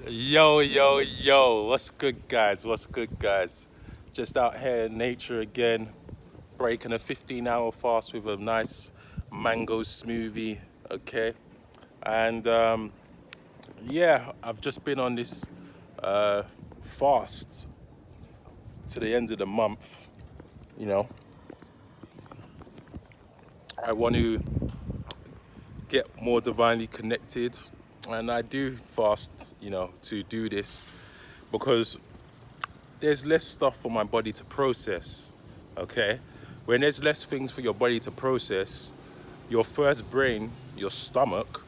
Yo, what's good, guys? What's good, guys? Just out here in nature again, breaking a 15-hour fast with a nice mango smoothie, okay? And yeah, I've just been on this uh, fast to the end of the month, you know. I want to get more divinely connected, and I do fast, to do this because there's less stuff for my body to process, okay? When there's less things for your body to process, your first brain, your stomach,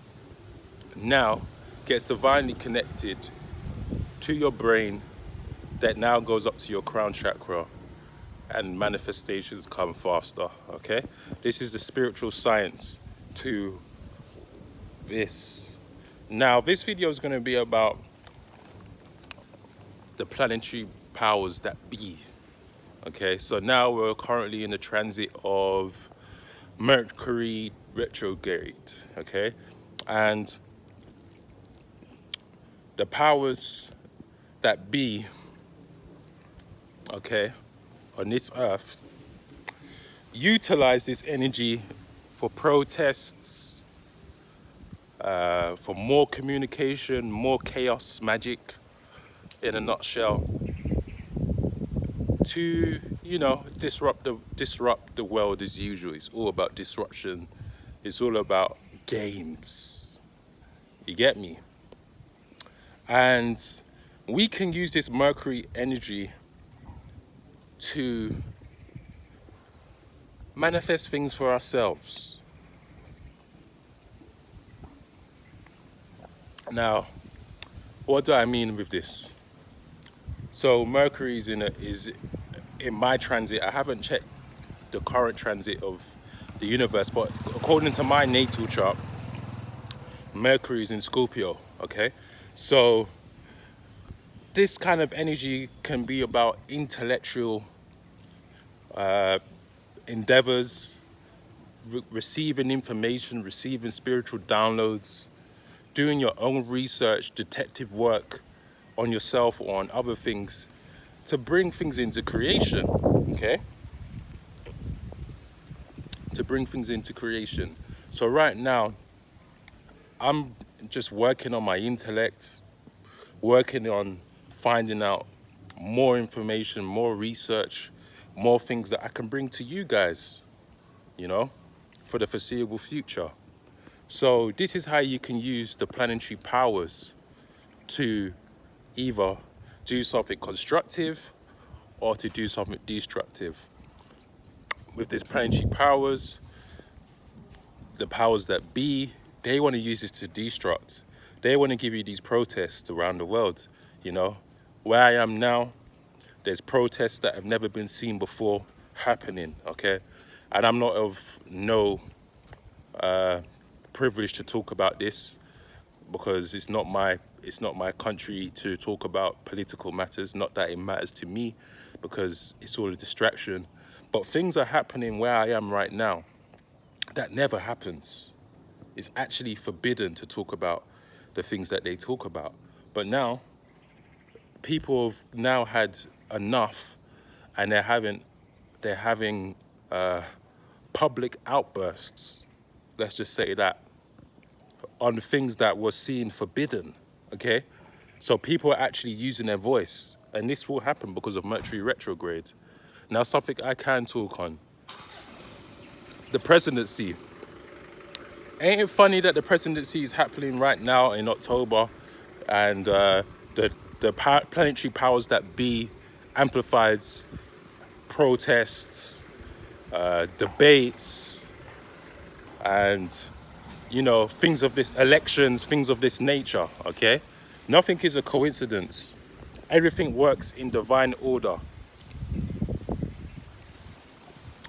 now gets divinely connected to your brain that now goes up to your crown chakra and manifestations come faster, okay? This is the spiritual science to this. Now, this video is going to be about the planetary powers that be. Okay, so now we're currently in the transit of Mercury retrograde, okay? And the powers that be, okay, on this earth, utilize this energy for protests, for more communication, more chaos magic, in a nutshell, to disrupt the world as usual. It's all about disruption. It's all about games. You get me? And we can use this Mercury energy to manifest things for ourselves. Now, what do I mean with this? So Mercury is in my transit. I haven't checked the current transit of the universe, but according to my natal chart, Mercury is in Scorpio, okay? So this kind of energy can be about intellectual endeavors, receiving information, receiving spiritual downloads, doing your own research, detective work on yourself or on other things to bring things into creation, okay? To bring things into creation. So right now, I'm just working on my intellect, working on finding out more information, more research, more things that I can bring to you guys, for the foreseeable future. So this is how you can use the planetary powers to either do something constructive or to do something destructive. With this planetary powers, the powers that be, they want to use this to destruct. They want to give you these protests around the world, Where I am now, there's protests that have never been seen before happening, okay? And I'm not of no privilege to talk about this because it's not my country to talk about political matters. Not that it matters to me because it's all a distraction. But things are happening where I am right now that never happens. It's actually forbidden to talk about the things that they talk about. But now, people have now had enough, and they're having public outbursts, let's just say that, on things that were seen forbidden, okay? So people are actually using their voice, and this will happen because of Mercury retrograde. Now, something I can talk on. The presidency. Ain't it funny that the presidency is happening right now in October, and the planetary powers that be amplifies protests, debates, and things of this, elections, things of this nature, okay? Nothing is a coincidence. Everything works in divine order,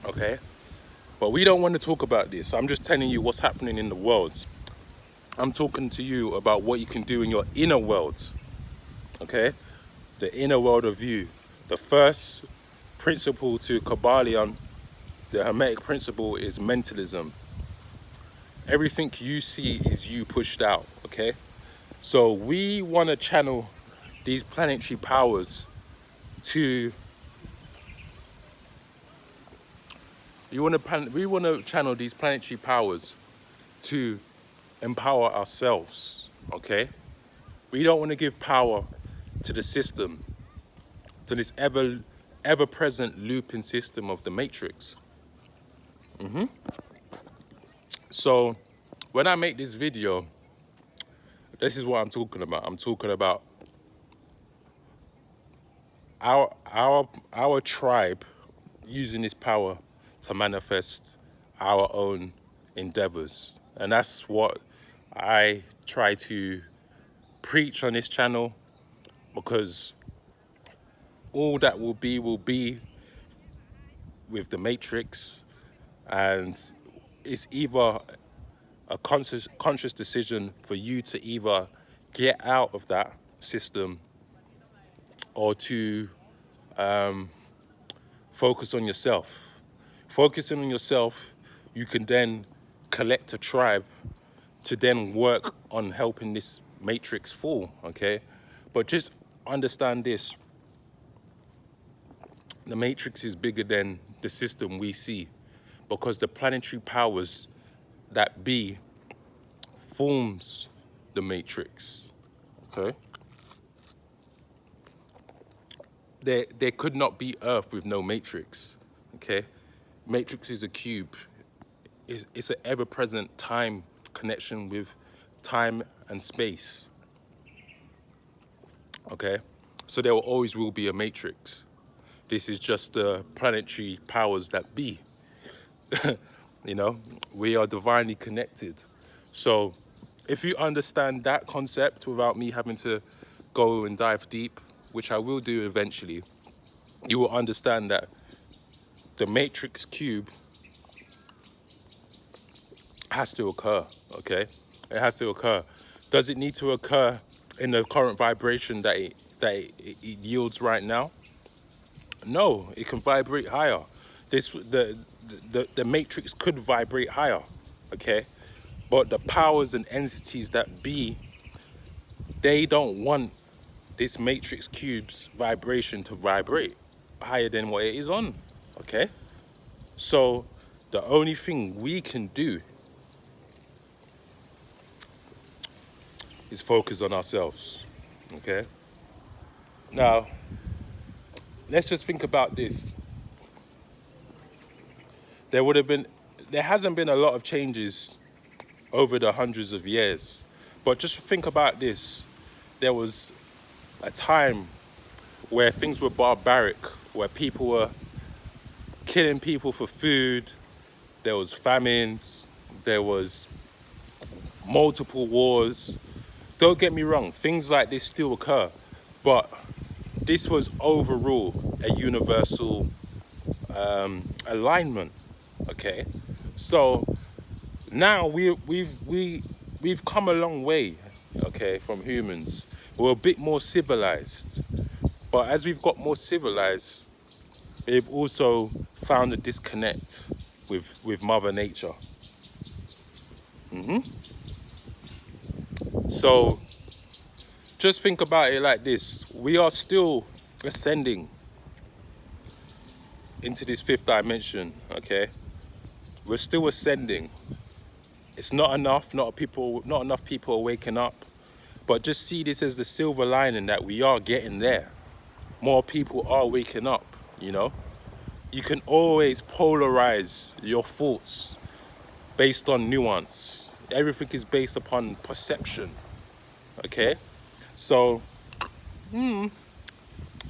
okay? But we don't want to talk about this. I'm just telling you what's happening in the world. I'm talking to you about what you can do in your inner world, okay? The inner world of you. The first principle to Kabbalion, the Hermetic principle, is mentalism. Everything you see is you pushed out, okay? So we want to channel these planetary powers to, we want to channel these planetary powers to empower ourselves, okay? We don't want to give power to the system, to this ever-present looping system of the matrix. So when I make this video, this is what I'm talking about. I'm talking about our tribe using this power to manifest our own endeavors. And that's what I try to preach on this channel, because all that will be with the matrix, and it's either a conscious decision for you to either get out of that system or to focus on yourself. Focusing on yourself, you can then collect a tribe to then work on helping this matrix fall, okay? But just understand this. The matrix is bigger than the system we see, because the planetary powers that be forms the matrix, okay? There could not be Earth with no matrix, okay? Matrix is a cube. It's an ever-present time connection with time and space, okay? So there always will be a matrix. This is just the planetary powers that be. You know, we are divinely connected. So if you understand that concept without me having to go and dive deep, which I will do eventually, you will understand that the matrix cube has to occur, okay? It has to occur. Does it need to occur in the current vibration that it yields right now? No, it can vibrate higher. The matrix could vibrate higher, okay? But the powers and entities that be, they don't want this matrix cube's vibration to vibrate higher than what it is on, okay? So the only thing we can do is focus on ourselves, okay? Now, let's just think about this. There hasn't been a lot of changes over the hundreds of years, but just think about this. There was a time where things were barbaric, where people were killing people for food. There was famines, there was multiple wars. Don't get me wrong, things like this still occur, but this was overall a universal alignment, okay? So now we've come a long way, okay, from humans. We're a bit more civilized, but as we've got more civilized, we've also found a disconnect with Mother Nature. So just think about it like this. We are still ascending into this fifth dimension, okay? We're still ascending. It's not enough, not enough people are waking up, but just see this as the silver lining that we are getting there. More people are waking up, you know? You can always polarize your thoughts based on nuance. Everything is based upon perception, okay? So, you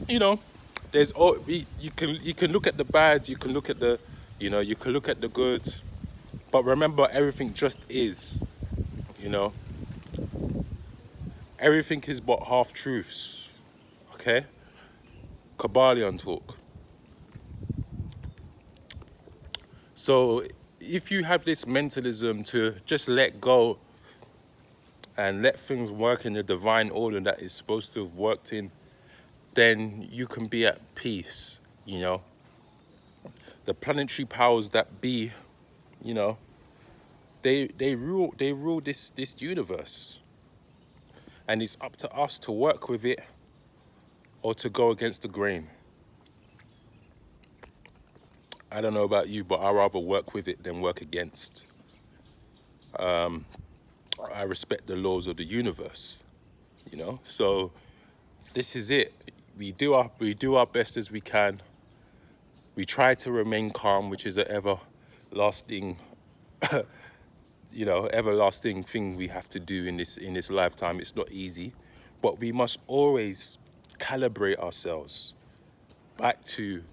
know, you can look at the bad, you can look at the, you can look at the good, but remember, everything just is, you know? Everything is but half-truths, okay? Kabbalion talk. So if you have this mentalism to just let go and let things work in the divine order that is supposed to have worked in, then you can be at peace, you know? The planetary powers that be, you know, they rule this universe. And it's up to us to work with it or to go against the grain. I don't know about you, but I rather work with it than work against. I respect the laws of the universe, you know? So this is it. We do our best as we can. We try to remain calm, which is an everlasting, everlasting thing we have to do in this lifetime. It's not easy, but we must always calibrate ourselves back to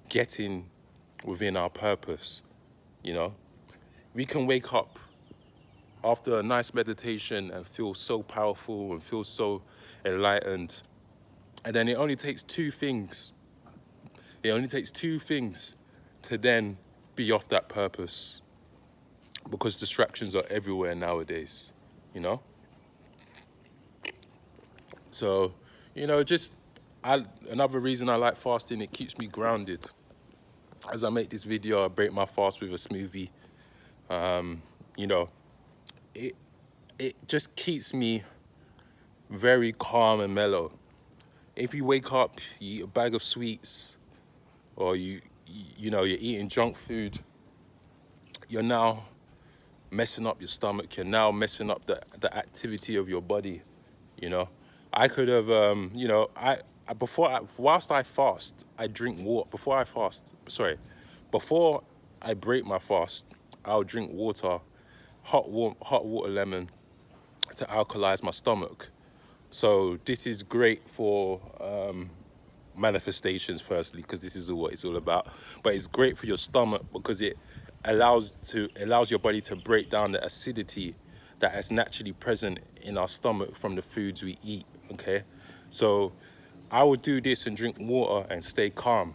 getting within our purpose. You know, we can wake up after a nice meditation and feel so powerful and feel so enlightened, and then it only takes two things. It only takes two things to then be off that purpose, because distractions are everywhere nowadays, you know? So, another reason I like fasting, it keeps me grounded. As I make this video, I break my fast with a smoothie. It just keeps me very calm and mellow. If you wake up, you eat a bag of sweets, or you're eating junk food, you're now messing up your stomach. You're now messing up the activity of your body. You know, I could have, whilst I fast, I drink water. Before I break my fast, I'll drink water, hot water lemon, to alkalize my stomach. So this is great for manifestations, firstly, because this is what it's all about. But it's great for your stomach because it allows your body to break down the acidity that is naturally present in our stomach from the foods we eat. Okay, so I would do this and drink water and stay calm,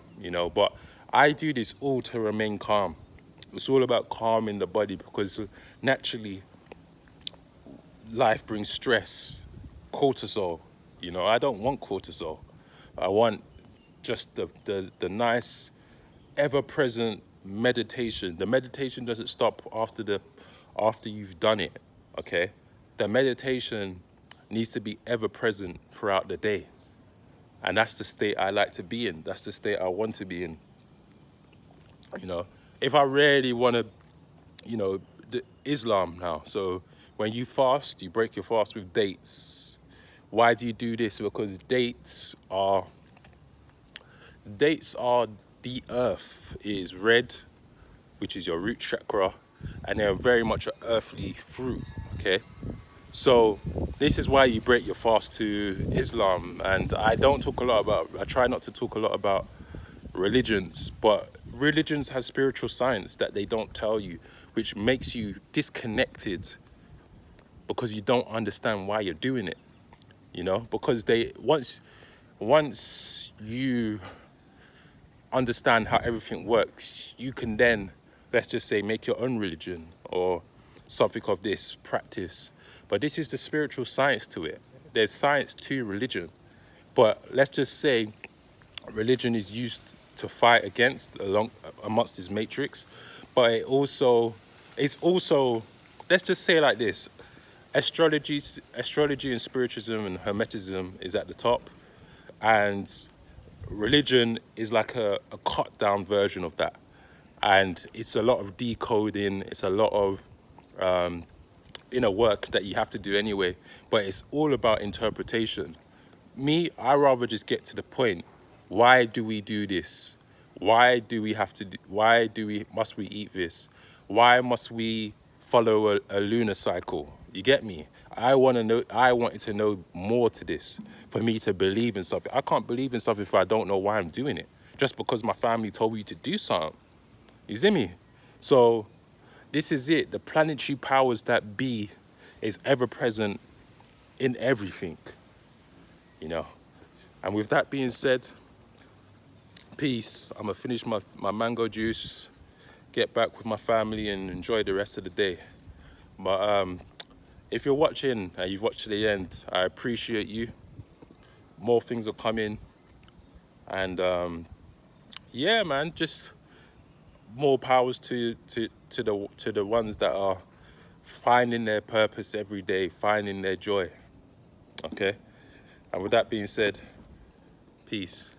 but I do this all to remain calm. It's all about calming the body, because naturally life brings stress, cortisol. I don't want cortisol. I want just the nice, ever-present meditation. The meditation doesn't stop after you've done it, okay? The meditation needs to be ever-present throughout the day. And that's the state I like to be in. That's the state I want to be in. If I really want to, the Islam now. So when you fast, you break your fast with dates. Why do you do this? Because dates are the earth. It is red, which is your root chakra, and they're very much an earthly fruit, okay? So this is why you break your fast to Islam. And I try not to talk a lot about religions, but religions have spiritual science that they don't tell you, which makes you disconnected because you don't understand why you're doing it, because once you understand how everything works, you can then, let's just say, make your own religion or something of this practice. But this is the spiritual science to it. There's science to religion. But let's just say religion is used to fight amongst this matrix. But it's also, let's just say like this, astrology and spiritism and hermetism is at the top, and religion is like a cut down version of that. And it's a lot of decoding, it's a lot of inner work that you have to do anyway, but it's all about interpretation. I rather just get to the point. Why do we do this? Why must we eat this? Why must we follow a lunar cycle? You get me? I wanted to know more to this for me to believe in something. I can't believe in something if I don't know why I'm doing it, just because my family told me to do something. You see me? So this is it. The planetary powers that be is ever present in everything, And with that being said, peace. I'm gonna finish my mango juice, get back with my family and enjoy the rest of the day. But if you're watching and you've watched to the end, I appreciate you. More things are coming. And yeah, man, just more powers to the ones that are finding their purpose every day, finding their joy. Okay? And with that being said, peace.